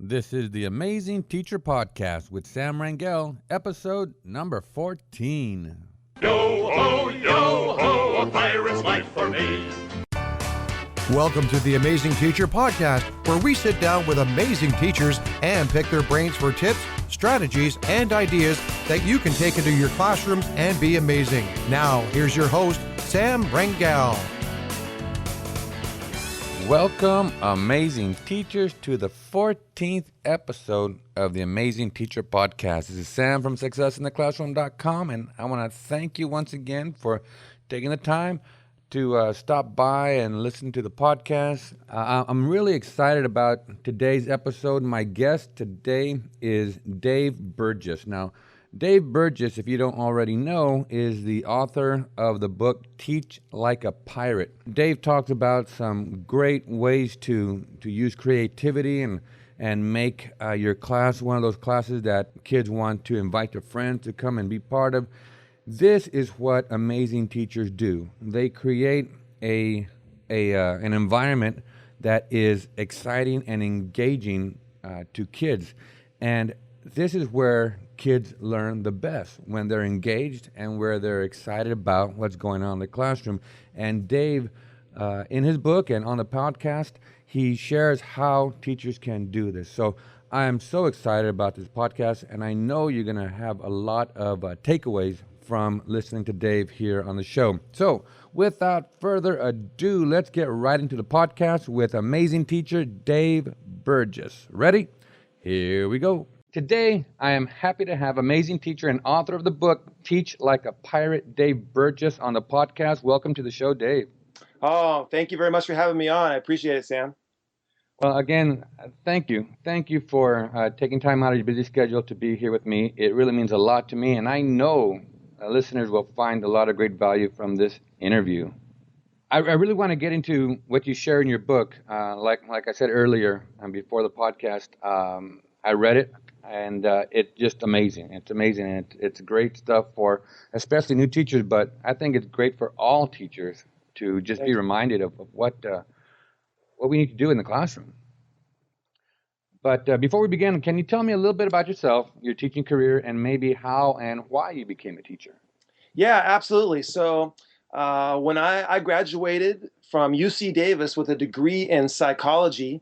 This is the Amazing Teacher Podcast with Sam Rangel, episode number 14. Yo ho, a pirate's life for me. Welcome to the Amazing Teacher Podcast, where we sit down with amazing teachers and pick their brains for tips, strategies, and ideas that you can take into your classrooms and be amazing. Now, here's your host, Sam Rangel. Welcome, amazing teachers, to the 14th episode of the Amazing Teacher Podcast. This is Sam from SuccessInTheClassroom.com, and I want to thank you once again for taking the time to stop by and listen to the podcast. I'm really excited about today's episode. My guest today is Dave Burgess. Now, Dave Burgess, if you don't already know, is the author of the book Teach Like a Pirate. Dave talks about some great ways to use creativity and make your class one of those classes that kids want to invite their friends to come and be part of. This is what amazing teachers do. They create an environment that is exciting and engaging to kids. And this is where kids learn the best, when they're engaged and where they're excited about what's going on in the classroom. And Dave, in his book and on the podcast, he shares how teachers can do this. So I am so excited about this podcast, and I know you're going to have a lot of takeaways from listening to Dave here on the show. So without further ado, let's get right into the podcast with amazing teacher Dave Burgess. Ready? Here we go. Today, I am happy to have amazing teacher and author of the book, Teach Like a Pirate, Dave Burgess, on the podcast. Welcome to the show, Dave. Oh, thank you very much for having me on. I appreciate it, Sam. Well, again, thank you. Thank you for taking time out of your busy schedule to be here with me. It really means a lot to me, and I know listeners will find a lot of great value from this interview. I really want to get into what you share in your book. Like I said earlier before the podcast, I read it. And it's just amazing. It's amazing. And it's great stuff for especially new teachers, but I think it's great for all teachers to just be reminded of what we need to do in the classroom. But before we begin, can you tell me a little bit about yourself, your teaching career, and maybe how and why you became a teacher? Yeah, absolutely. So when I graduated from UC Davis with a degree in psychology,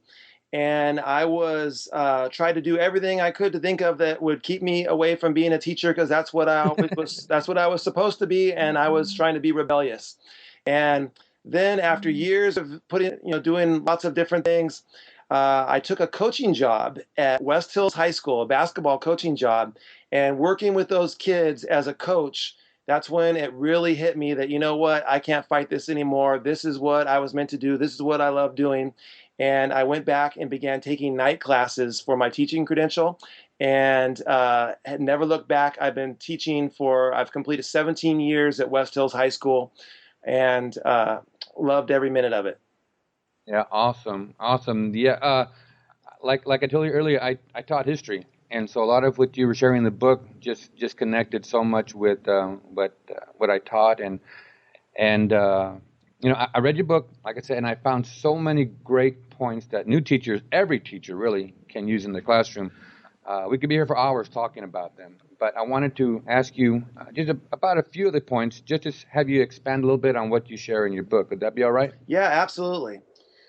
and I was trying to do everything I could to think of that would keep me away from being a teacher, because that's what I was. That's what I was supposed to be, and I was trying to be rebellious. And then, after years of doing lots of different things, I took a coaching job at West Hills High School, a basketball coaching job, and working with those kids as a coach. That's when it really hit me that, you know what, I can't fight this anymore. This is what I was meant to do. This is what I love doing. And I went back and began taking night classes for my teaching credential, and had never looked back. I've been teaching I've completed 17 years at West Hills High School, and loved every minute of it. Yeah, awesome. Yeah, like I told you earlier, I taught history, and so a lot of what you were sharing in the book just connected so much with what I taught, and I read your book, like I said, and I found so many great points that new teachers, every teacher really, can use in the classroom. We could be here for hours talking about them, but I wanted to ask you just about a few of the points, just to have you expand a little bit on what you share in your book. Would that be all right? Yeah, absolutely.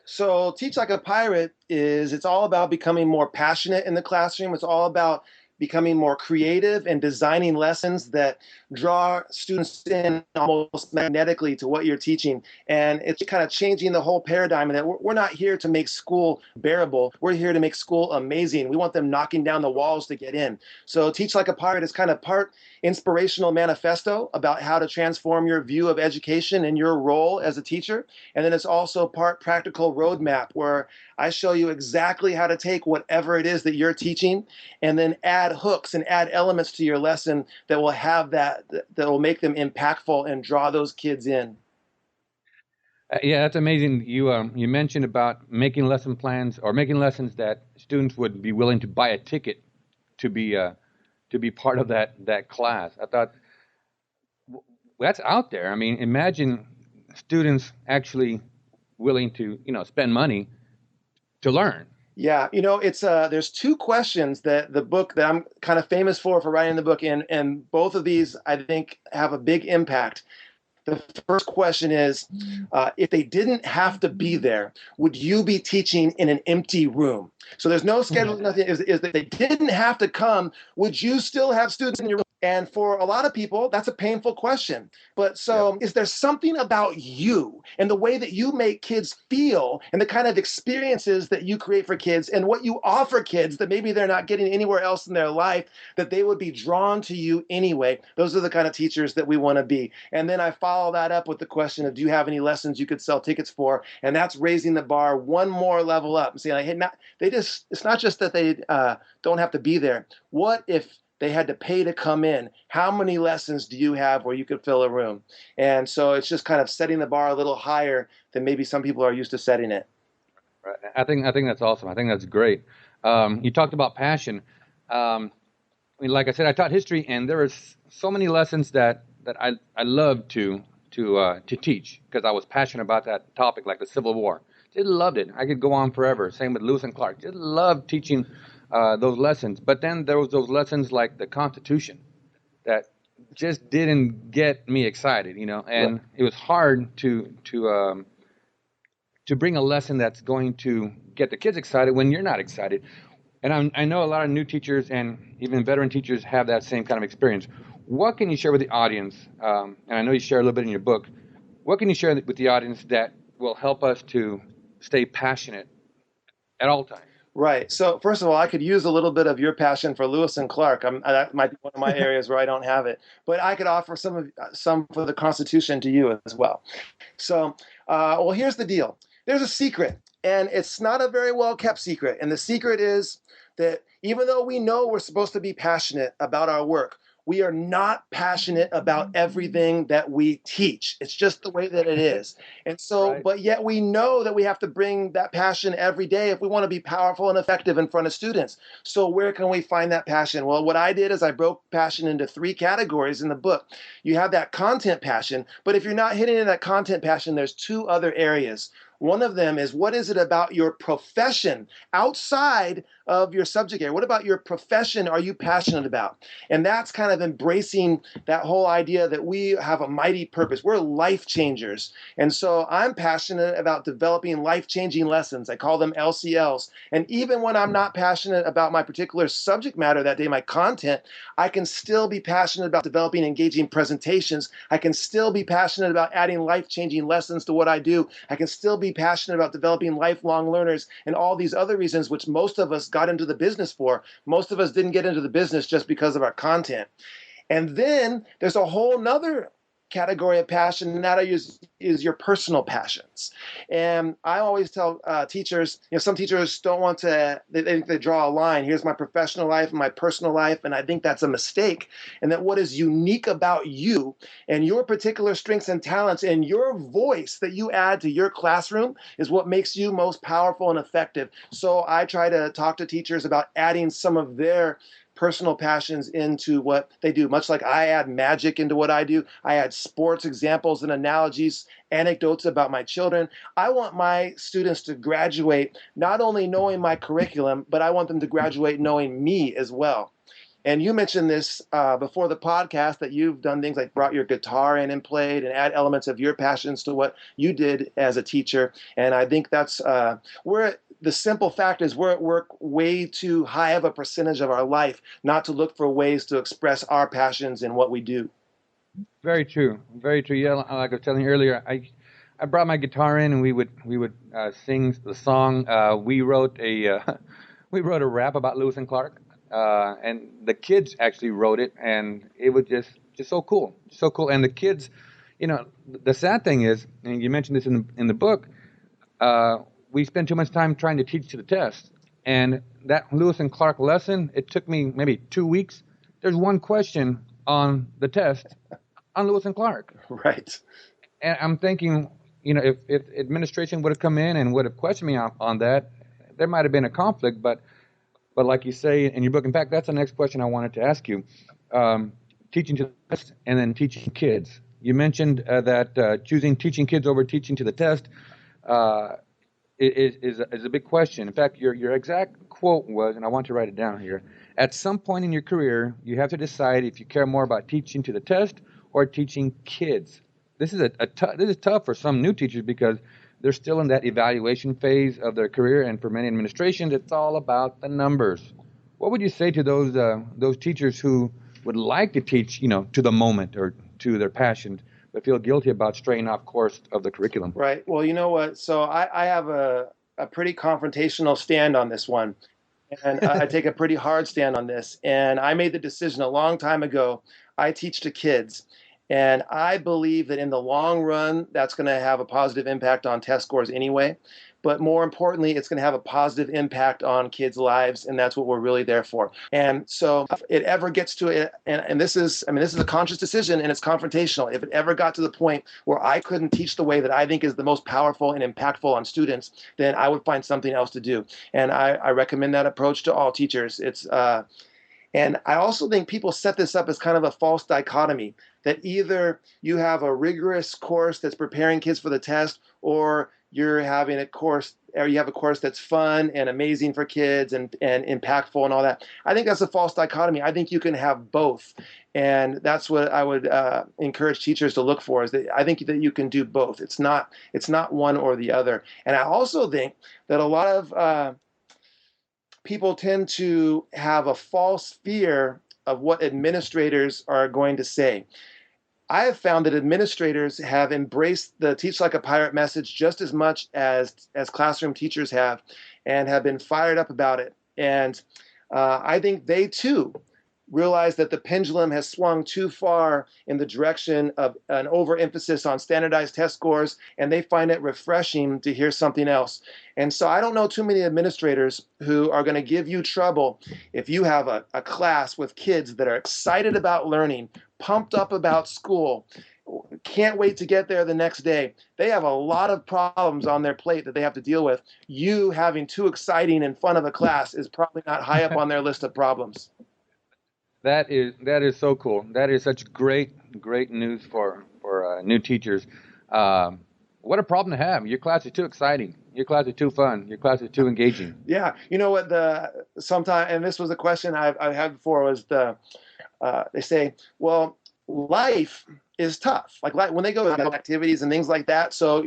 So Teach Like a Pirate it's all about becoming more passionate in the classroom. It's all about becoming more creative and designing lessons that draw students in almost magnetically to what you're teaching. And it's kind of changing the whole paradigm that we're not here to make school bearable. We're here to make school amazing. We want them knocking down the walls to get in. So Teach Like a Pirate is kind of part inspirational manifesto about how to transform your view of education and your role as a teacher. And then it's also part practical roadmap, where I show you exactly how to take whatever it is that you're teaching and then add hooks and add elements to your lesson that will have that will make them impactful and draw those kids in. Yeah, that's amazing. You mentioned about making lesson plans or making lessons that students would be willing to buy a ticket to be part of that class. I thought that's out there. I mean, imagine students actually willing to spend money to learn. Yeah, it's there's two questions that the book that I'm kind of famous for writing the book, and both of these I think have a big impact. The first question is, if they didn't have to be there, would you be teaching in an empty room? So there's no schedule, nothing. Is that they didn't have to come, would you still have students in your room? And for a lot of people, that's a painful question. But so is there something about you and the way that you make kids feel and the kind of experiences that you create for kids and what you offer kids that maybe they're not getting anywhere else in their life, that they would be drawn to you anyway? Those are the kind of teachers that we want to be. And then I follow that up with the question of, do you have any lessons you could sell tickets for? And that's raising the bar one more level up and saying, like, hey, it's not just that they don't have to be there. What if they had to pay to come in? How many lessons do you have where you could fill a room? And so it's just kind of setting the bar a little higher than maybe some people are used to setting it. Right. I think that's awesome. I think that's great. You talked about passion. I mean, like I said, I taught history, and there was so many lessons that I loved to teach because I was passionate about that topic, like the Civil War. Just loved it. I could go on forever. Same with Lewis and Clark. Just loved teaching those lessons. But then there was those lessons like the Constitution that just didn't get me excited, and it was hard to bring a lesson that's going to get the kids excited when you're not excited. And I know a lot of new teachers and even veteran teachers have that same kind of experience. What can you share with the audience? And I know you share a little bit in your book. What can you share with the audience that will help us to stay passionate at all times? Right. So first of all, I could use a little bit of your passion for Lewis and Clark. That might be one of my areas where I don't have it, but I could offer some for the Constitution to you as well. So, well, here's the deal. There's a secret, and it's not a very well kept secret. And the secret is that even though we know we're supposed to be passionate about our work, we are not passionate about everything that we teach. It's just the way that it is. And so, Right. But yet we know that we have to bring that passion every day if we want to be powerful and effective in front of students. So where can we find that passion? Well, what I did is I broke passion into 3 categories in the book. You have that content passion, but if you're not hitting in that content passion, there's 2 other areas. One of them is, what is it about your profession outside of your subject area? What about your profession are you passionate about? And that's kind of embracing that whole idea that we have a mighty purpose. We're life changers. And so I'm passionate about developing life-changing lessons. I call them LCLs. And even when I'm not passionate about my particular subject matter that day, my content, I can still be passionate about developing engaging presentations. I can still be passionate about adding life-changing lessons to what I do. I can still be passionate about developing lifelong learners and all these other reasons which most of us got into the business for. Most of us didn't get into the business just because of our content. And then there's a whole nother category of passion, and that is your personal passions. And I always tell teachers, some teachers don't want to, they draw a line. Here's my professional life and my personal life, and I think that's a mistake. And that what is unique about you and your particular strengths and talents and your voice that you add to your classroom is what makes you most powerful and effective. So I try to talk to teachers about adding some of their personal passions into what they do. Much like I add magic into what I do, I add sports examples and analogies, anecdotes about my children. I want my students to graduate not only knowing my curriculum, but I want them to graduate knowing me as well. And you mentioned this before the podcast, that you've done things like brought your guitar in and played and add elements of your passions to what you did as a teacher. And I think that's the simple fact is we're at work way too high of a percentage of our life not to look for ways to express our passions in what we do. Very true. Very true. Yeah, like I was telling you earlier, I brought my guitar in and we would sing the song. We wrote a rap about Lewis and Clark. And the kids actually wrote it, and it was just so cool, so cool. And the kids, the sad thing is, and you mentioned this in the book, we spend too much time trying to teach to the test. And that Lewis and Clark lesson, it took me maybe 2 weeks. There's one question on the test on Lewis and Clark. Right. And I'm thinking, if administration would have come in and would have questioned me on that, there might have been a conflict, but like you say in your book, in fact, that's the next question I wanted to ask you. Teaching to the test and then teaching kids. You mentioned that choosing teaching kids over teaching to the test. is a big question. In fact, your exact quote was, and I want to write it down here. At some point in your career, you have to decide if you care more about teaching to the test or teaching kids. This is this is tough for some new teachers because they're still in that evaluation phase of their career, and for many administrations, it's all about the numbers. What would you say to those teachers who would like to teach, to the moment or to their passion, but feel guilty about straying off course of the curriculum? Right. Well, you know what? So I have a pretty confrontational stand on this one. And I take a pretty hard stand on this. And I made the decision a long time ago. I teach to kids. And I believe that in the long run, that's going to have a positive impact on test scores anyway. But more importantly, it's going to have a positive impact on kids' lives, and that's what we're really there for. And so, if it ever gets to it, and this is a conscious decision, and it's confrontational. If it ever got to the point where I couldn't teach the way that I think is the most powerful and impactful on students, then I would find something else to do. And I recommend that approach to all teachers. And I also think people set this up as kind of a false dichotomy that either you have a rigorous course that's preparing kids for the test, or you're having a course, or you have a course that's fun and amazing for kids and impactful and all that. I think that's a false dichotomy. I think you can have both. And that's what I would encourage teachers to look for, is that I think that you can do both. It's not one or the other. And I also think that a lot of people tend to have a false fear of what administrators are going to say. I have found that administrators have embraced the Teach Like a Pirate message just as much as classroom teachers have, and have been fired up about it. And I think they too realize that the pendulum has swung too far in the direction of an overemphasis on standardized test scores, and they find it refreshing to hear something else. And so I don't know too many administrators who are going to give you trouble if you have a class with kids that are excited about learning, pumped up about school, can't wait to get there the next day. They have a lot of problems on their plate that they have to deal with. You having too exciting and fun of a class is probably not high up on their list of problems. That is so cool. That is such great news for new teachers. What a problem to have. Your class is too exciting. Your class is too fun. Your class is too engaging. Yeah, you know what? Sometimes, and this was a question I've had before, was they say, well, life is tough. Like when they go to activities and things like that, so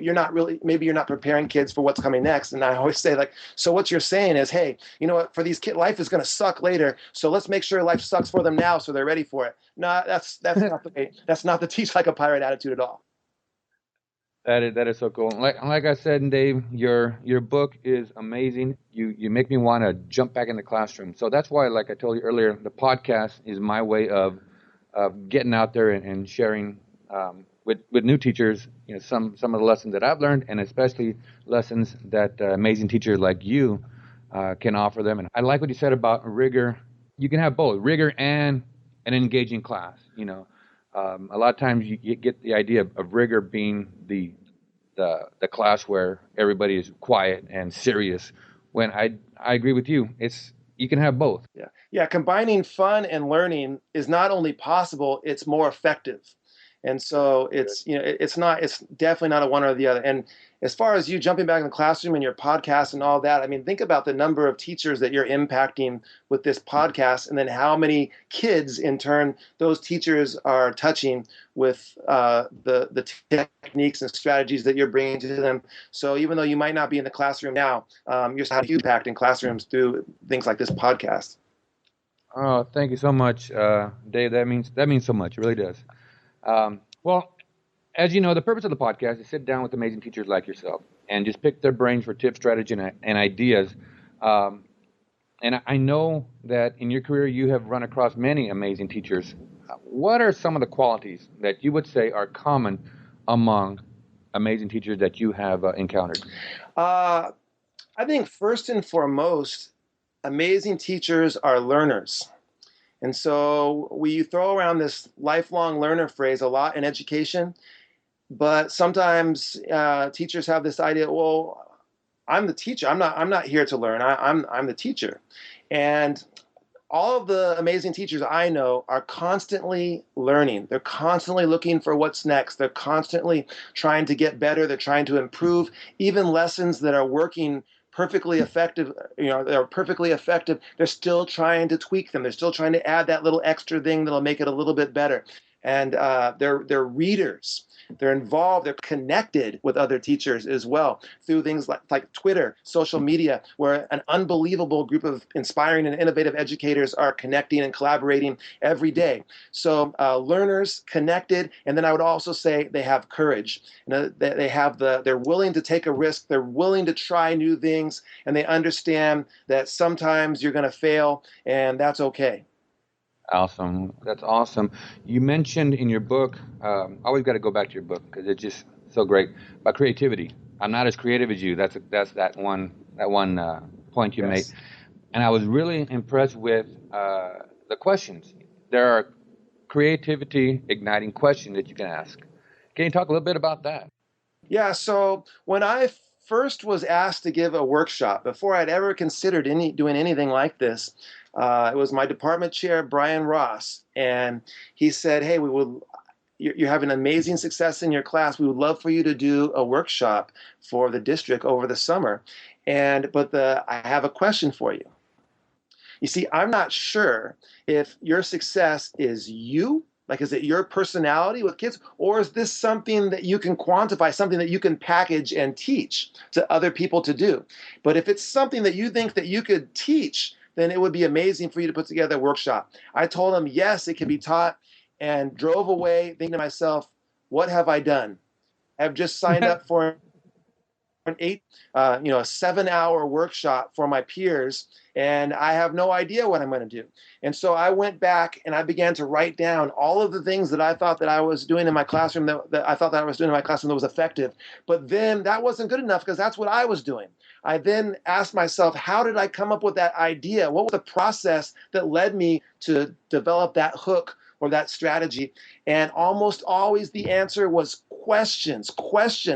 maybe you're not preparing kids for what's coming next. And I always say, like, so what you're saying is, hey, you know what, for these kids, life is going to suck later, so let's make sure life sucks for them now so they're ready for it. No, that's not the way. That's not the Teach Like a Pirate attitude at all. That is so cool. Like I said, Dave, your book is amazing. You make me want to jump back in the classroom. So that's why, like I told you earlier, the podcast is my way of getting out there and sharing with new teachers, some of the lessons that I've learned, and especially lessons that amazing teachers like you can offer them. And I like what you said about rigor. You can have both rigor and an engaging class. A lot of times you get the idea of rigor being the class where everybody is quiet and serious. When I agree with you, you can have both. Yeah. Combining fun and learning is not only possible, it's more effective. And so it's definitely not a one or the other. And as far as you jumping back in the classroom and your podcast and all that, I mean, think about the number of teachers that you're impacting with this podcast, and then how many kids in turn those teachers are touching with the techniques and strategies that you're bringing to them. So even though you might not be in the classroom now, you're still having an impact in classrooms through things like this podcast. Oh, thank you so much, Dave. That means so much. It really does. Well, as you know, the purpose of the podcast is to sit down with amazing teachers like yourself and just pick their brains for tips, strategy, and ideas. And I know that in your career you have run across many amazing teachers. What are some of the qualities that you would say are common among amazing teachers that you have encountered? I think first and foremost, amazing teachers are learners. And so we throw around this lifelong learner phrase a lot in education, but sometimes teachers have this idea, well, I'm the teacher. I'm not here to learn. I'm the teacher. And all of the amazing teachers I know are constantly learning. They're constantly looking for what's next. They're constantly trying to get better. They're trying to improve. Even lessons that are working perfectly effective, they're perfectly effective. They're still trying to tweak them. They're still trying to add that little extra thing that'll make it a little bit better. And they're readers. They're involved, they're connected with other teachers as well through things like Twitter, social media, where an unbelievable group of inspiring and innovative educators are connecting and collaborating every day. So learners connected, and then I would also say they have courage. They're willing to take a risk, they're willing to try new things, and they understand that sometimes you're going to fail, and that's okay. Awesome. That's awesome. You mentioned in your book, I always got to go back to your book because it's just so great, about creativity. I'm not as creative as you. That's that one point you made. And I was really impressed with the questions. There are creativity igniting questions that you can ask. Can you talk a little bit about that? Yeah, so when I first was asked to give a workshop, before I'd ever considered doing anything like this, it was my department chair, Brian Ross, and he said, "Hey, you're having amazing success in your class. We would love for you to do a workshop for the district over the summer, but I have a question for you. You see, I'm not sure if your success is you." Like, is it your personality with kids, or is this something that you can quantify, something that you can package and teach to other people to do? But if it's something that you think that you could teach, then it would be amazing for you to put together a workshop. I told him, yes, it can be taught, and drove away thinking to myself, what have I done? I've just signed up for a 7-hour workshop for my peers, and I have no idea what I'm going to do. And so I went back and I began to write down all of the things that I thought that I was doing in my classroom, that I thought that I was doing in my classroom that was effective. But then that wasn't good enough because that's what I was doing. I then asked myself, how did I come up with that idea? What was the process that led me to develop that hook or that strategy? And almost always the answer was questions.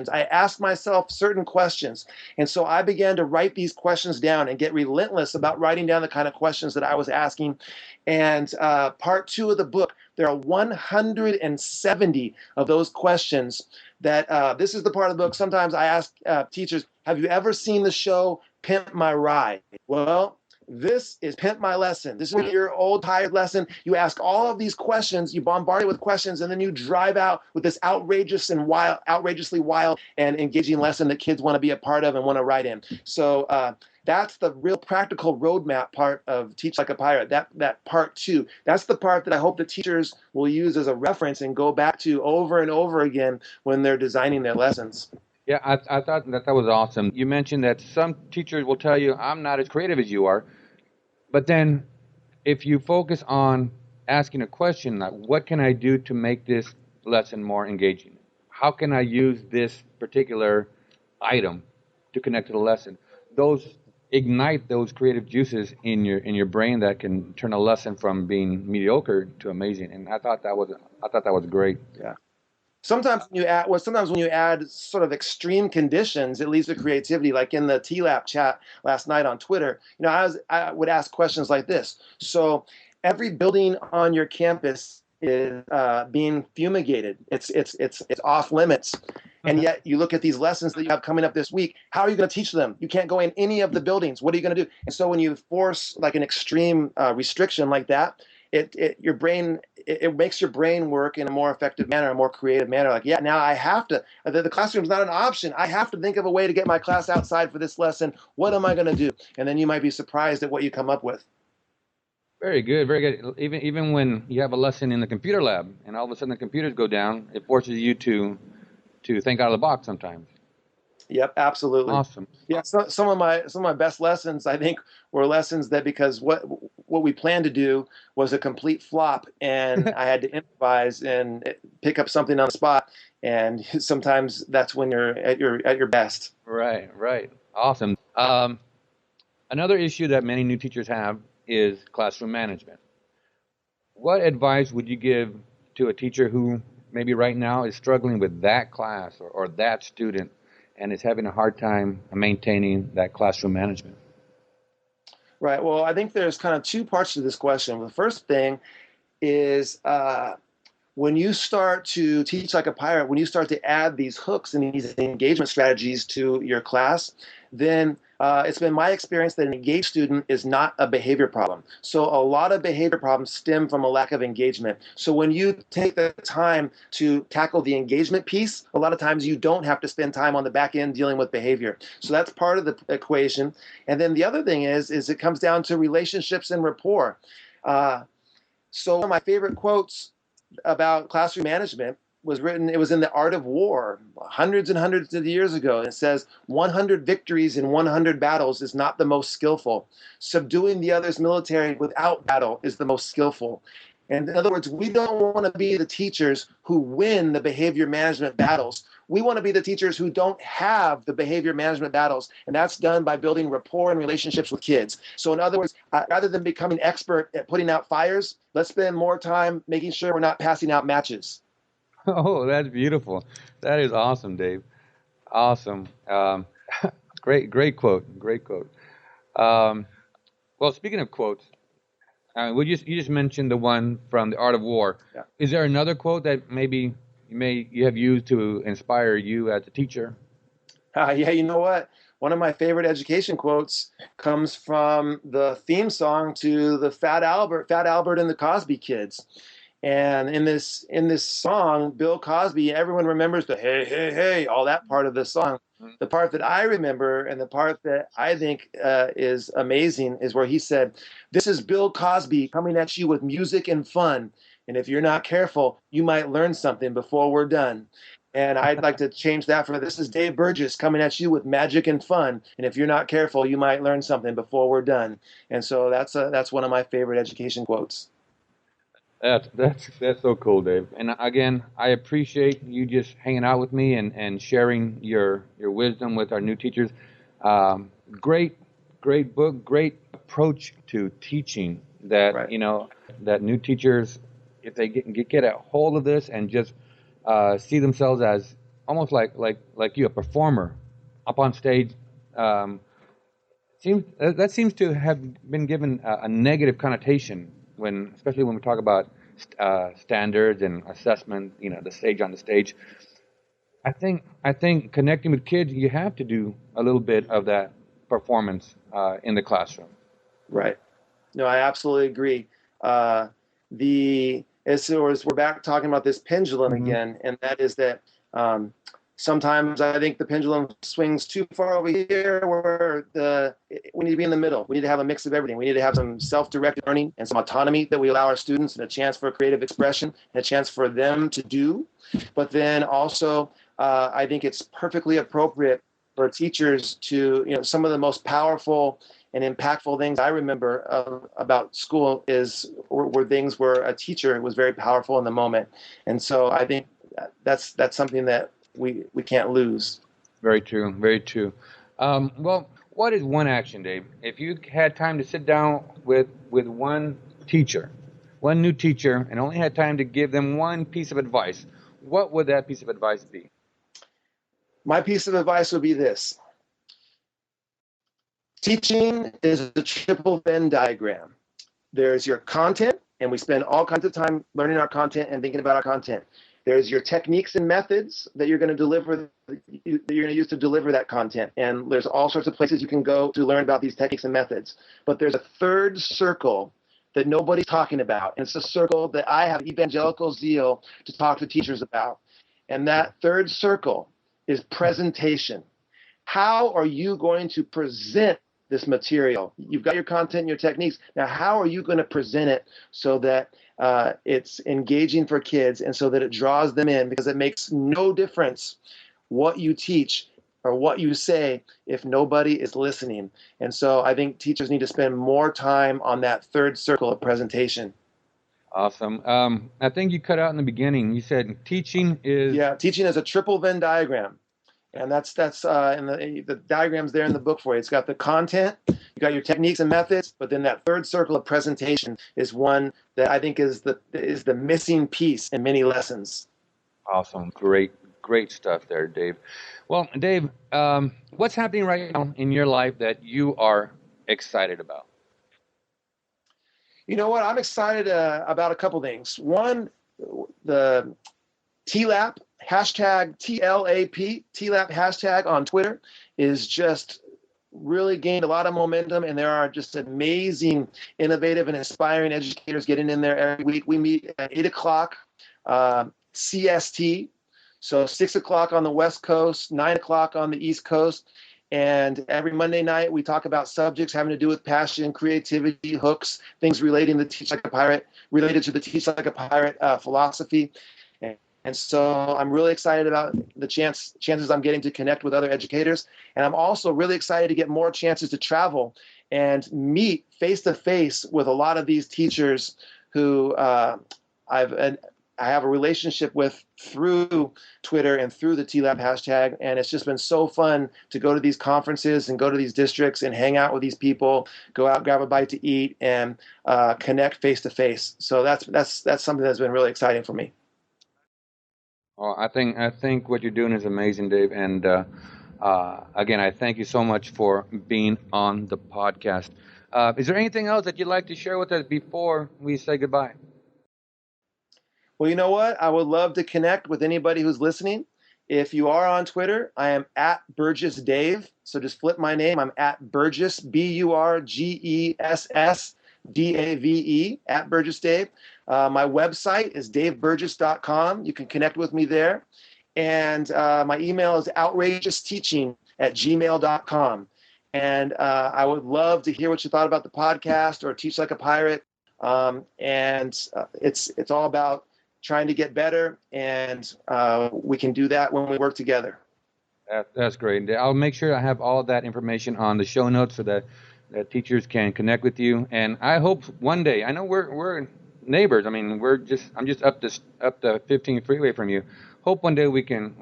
I asked myself certain questions. And so I began to write these questions down and get relentless about writing down the kind of questions that I was asking. And part 2 of the book, there are 170 of those questions that this is the part of the book. Sometimes I ask teachers, have you ever seen the show Pimp My Ride? Well, this is Pimp My Lesson. This is your old tired lesson. You ask all of these questions, you bombard it with questions, and then you drive out with this outrageously wild and engaging lesson that kids want to be a part of and want to write in. So that's the real practical roadmap part of Teach Like a Pirate, that part 2. That's the part that I hope that teachers will use as a reference and go back to over and over again when they're designing their lessons. Yeah, I thought that was awesome. You mentioned that some teachers will tell you, I'm not as creative as you are. But then if you focus on asking a question, like, what can I do to make this lesson more engaging? How can I use this particular item to connect to the lesson? Those ignite those creative juices in your brain that can turn a lesson from being mediocre to amazing. And I thought that was great. Yeah. Sometimes when you add sort of extreme conditions, it leads to creativity. Like in the TLAP chat last night on Twitter, I would ask questions like this. So every building on your campus is being fumigated. It's off limits. And yet you look at these lessons that you have coming up this week. How are you going to teach them? You can't go in any of the buildings. What are you going to do? And so when you force like an extreme restriction like that, it makes your brain work in a more effective manner, a more creative manner. Like, yeah, now I have to, the classroom's not an option. I have to think of a way to get my class outside for this lesson. What am I going to do? And then you might be surprised at what you come up with. Very good, very good. Even when you have a lesson in the computer lab and all of a sudden the computers go down, it forces you to think out of the box sometimes. Yep, absolutely. Awesome. Yeah, so some of my best lessons, I think, were lessons that because what we planned to do was a complete flop, and I had to improvise and pick up something on the spot. And sometimes that's when you're at your best. Right. Awesome. Another issue that many new teachers have is classroom management. What advice would you give to a teacher who maybe right now is struggling with that class or that student and is having a hard time maintaining that classroom management? Right. Well, I think there's kind of two parts to this question. The first thing is when you start to teach like a pirate, when you start to add these hooks and these engagement strategies to your class, then it's been my experience that an engaged student is not a behavior problem. So a lot of behavior problems stem from a lack of engagement. So when you take the time to tackle the engagement piece, a lot of times you don't have to spend time on the back end dealing with behavior. So that's part of the equation. And then the other thing is it comes down to relationships and rapport. So one of my favorite quotes about classroom management was written, it was in The Art of War, hundreds and hundreds of years ago. It says, 100 victories in 100 battles is not the most skillful. Subduing the other's military without battle is the most skillful. And in other words, we don't want to be the teachers who win the behavior management battles. We want to be the teachers who don't have the behavior management battles. And that's done by building rapport and relationships with kids. So in other words, rather than becoming expert at putting out fires, let's spend more time making sure we're not passing out matches. Oh, that's beautiful. That is awesome, Dave. Awesome. Great quote. Great quote. Well, speaking of quotes, you just mentioned the one from The Art of War. Yeah. Is there another quote that maybe you have used to inspire you as a teacher? Yeah, you know what? One of my favorite education quotes comes from the theme song to the Fat Albert and the Cosby Kids. And in this song, Bill Cosby, everyone remembers the hey, hey, hey, all that part of the song. The part that I remember and the part that I think is amazing is where he said, "This is Bill Cosby coming at you with music and fun. And if you're not careful, you might learn something before we're done." And I'd like to change that for, "This is Dave Burgess coming at you with magic and fun. And if you're not careful, you might learn something before we're done." And so that's one of my favorite education quotes. That's so cool, Dave. And again, I appreciate you just hanging out with me and sharing your wisdom with our new teachers. Great book, great approach to teaching that, Right. that new teachers, if they get a hold of this and just see themselves as almost like you, a performer up on stage, seems to have been given a negative connotation especially when we talk about standards and assessment, the stage on the stage. I think connecting with kids, you have to do a little bit of that performance in the classroom. Right. No, I absolutely agree. As we're back talking about this pendulum again, and that is that sometimes I think the pendulum swings too far over here where we need to be in the middle. We need to have a mix of everything. We need to have some self-directed learning and some autonomy that we allow our students, and a chance for creative expression and a chance for them to do. But then also, I think it's perfectly appropriate for teachers to, some of the most powerful and impactful things I remember about school were things where a teacher was very powerful in the moment. And so I think that's something that we can't lose. Very true. Very true. Well, what is one action, Dave? If you had time to sit down with one new teacher, and only had time to give them one piece of advice, what would that piece of advice be? My piece of advice would be this. Teaching is a triple Venn diagram. There's your content, and we spend all kinds of time learning our content and thinking about our content. There's your techniques and methods that you're going to use to deliver that content. And there's all sorts of places you can go to learn about these techniques and methods. But there's a third circle that nobody's talking about. And it's a circle that I have evangelical zeal to talk to teachers about. And that third circle is presentation. How are you going to present this material? You've got your content and your techniques. Now, how are you going to present it so that it's engaging for kids and so that it draws them in? Because it makes no difference what you teach or what you say if nobody is listening. And so I think teachers need to spend more time on that third circle of presentation. Awesome. I think you cut out in the beginning. You said teaching is... Yeah, teaching is a triple Venn diagram. And that's in the diagram's there in the book for you. It's got the content, you got your techniques and methods, but then that third circle of presentation is one that I think is the missing piece in many lessons. Awesome. Great stuff there, Dave. Well, Dave, what's happening right now in your life that you are excited about? You know what? I'm excited about a couple things. One, the TLAP hashtag TLAP hashtag on Twitter is just really gained a lot of momentum, and there are just amazing, innovative, and inspiring educators getting in there every week. We meet at 8 o'clock CST, so 6 o'clock on the West Coast, 9 o'clock on the East Coast. And every Monday night, we talk about subjects having to do with passion, creativity, hooks, things relating to Teach Like a Pirate, related to the Teach Like a Pirate philosophy. And so I'm really excited about the chances I'm getting to connect with other educators. And I'm also really excited to get more chances to travel and meet face-to-face with a lot of these teachers who I have a relationship with through Twitter and through the TLAB hashtag. And it's just been so fun to go to these conferences and go to these districts and hang out with these people, go out, grab a bite to eat, and connect face-to-face. So that's something that's been really exciting for me. Well, I think what you're doing is amazing, Dave. And again, I thank you so much for being on the podcast. Is there anything else that you'd like to share with us before we say goodbye? Well, you know what? I would love to connect with anybody who's listening. If you are on Twitter, I am at Burgess Dave. So just flip my name. I'm at Burgess, BurgessDave, at Burgess Dave. My website is daveburgess.com. You can connect with me there. And my email is outrageousteaching@gmail.com. And I would love to hear what you thought about the podcast or Teach Like a Pirate. It's all about trying to get better, and we can do that when we work together. That's great. I'll make sure I have all of that information on the show notes so that teachers can connect with you. And I hope one day, I know we're neighbors. I mean, I'm just up the 15 freeway from you. Hope one day we can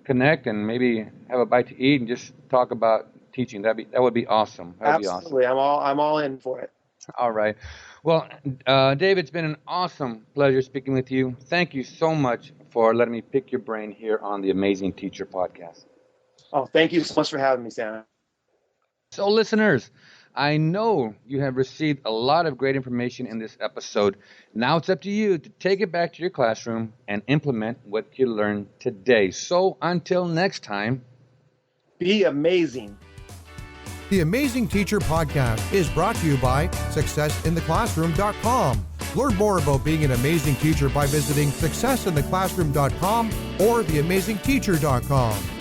connect and maybe have a bite to eat and just talk about teaching. That would be awesome. Absolutely, I'm all in for it. All right. Well, Dave, it's been an awesome pleasure speaking with you. Thank you so much for letting me pick your brain here on the Amazing Teacher Podcast. Oh, thank you so much for having me, Sam. So, listeners, I know you have received a lot of great information in this episode. Now it's up to you to take it back to your classroom and implement what you learned today. So, until next time, be amazing. The Amazing Teacher Podcast is brought to you by SuccessInTheClassroom.com. Learn more about being an amazing teacher by visiting SuccessInTheClassroom.com or TheAmazingTeacher.com.